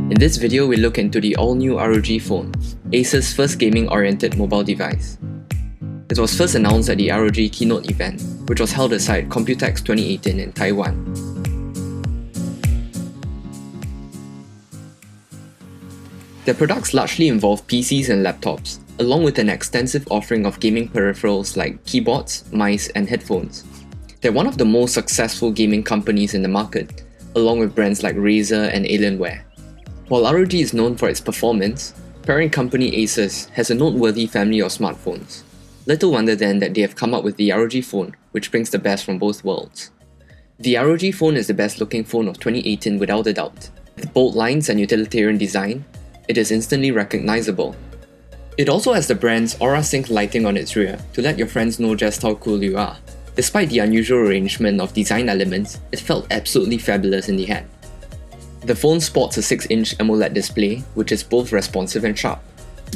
In this video, we look into the all-new ROG phone, ASUS' first gaming-oriented mobile device. It was first announced at the ROG keynote event, which was held aside Computex 2018 in Taiwan. Their products largely involve PCs and laptops, along with an extensive offering of gaming peripherals like keyboards, mice, and headphones. They're one of the most successful gaming companies in the market, along with brands like Razer and Alienware. While ROG is known for its performance, parent company ASUS has a noteworthy family of smartphones. Little wonder then that they have come up with the ROG phone, which brings the best from both worlds. The ROG phone is the best looking phone of 2018 without a doubt. With bold lines and utilitarian design, it is instantly recognizable. It also has the brand's Aura Sync lighting on its rear to let your friends know just how cool you are. Despite the unusual arrangement of design elements, it felt absolutely fabulous in the hand. The phone sports a 6-inch AMOLED display, which is both responsive and sharp.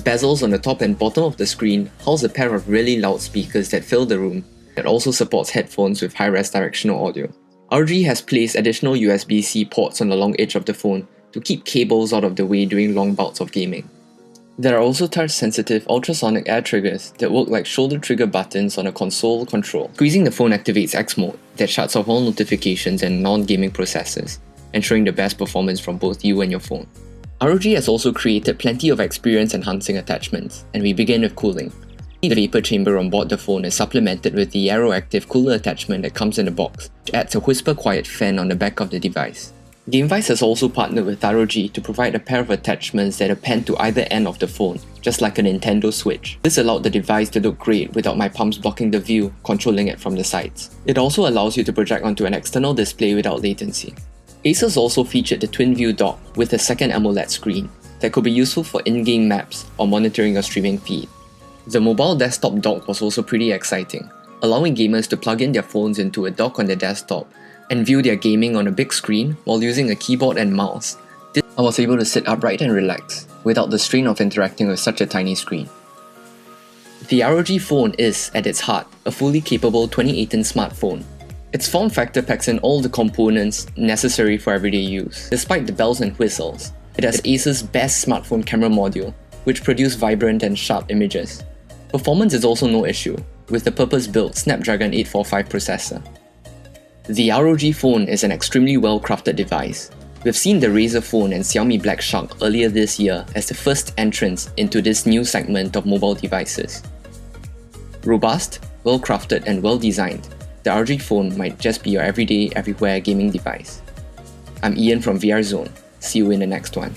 Bezels on the top and bottom of the screen house a pair of really loud speakers that fill the room. It also supports headphones with high-res directional audio. ROG has placed additional USB-C ports on the long edge of the phone to keep cables out of the way during long bouts of gaming. There are also touch-sensitive ultrasonic air triggers that work like shoulder trigger buttons on a console control. Squeezing the phone activates X mode that shuts off all notifications and non-gaming processes, ensuring the best performance from both you and your phone. ROG has also created plenty of experience-enhancing attachments, and we begin with cooling. The vapor chamber on board the phone is supplemented with the Aeroactive cooler attachment that comes in the box, which adds a whisper-quiet fan on the back of the device. Gamevice has also partnered with ROG to provide a pair of attachments that append to either end of the phone, just like a Nintendo Switch. This allowed the device to look great without my palms blocking the view, controlling it from the sides. It also allows you to project onto an external display without latency. ASUS also featured the twin-view dock with a second AMOLED screen that could be useful for in-game maps or monitoring a streaming feed. The mobile desktop dock was also pretty exciting, allowing gamers to plug in their phones into a dock on their desktop and view their gaming on a big screen while using a keyboard and mouse. I was able to sit upright and relax, without the strain of interacting with such a tiny screen. The ROG phone is, at its heart, a fully capable 2018 smartphone. Its form factor packs in all the components necessary for everyday use. Despite the bells and whistles, it has ASUS' best smartphone camera module, which produces vibrant and sharp images. Performance is also no issue, with the purpose-built Snapdragon 845 processor. The ROG phone is an extremely well-crafted device. We've seen the Razer phone and Xiaomi Black Shark earlier this year as the first entrants into this new segment of mobile devices. Robust, well-crafted and well-designed, the ROG phone might just be your everyday, everywhere gaming device. I'm Ian from VR Zone. See you in the next one.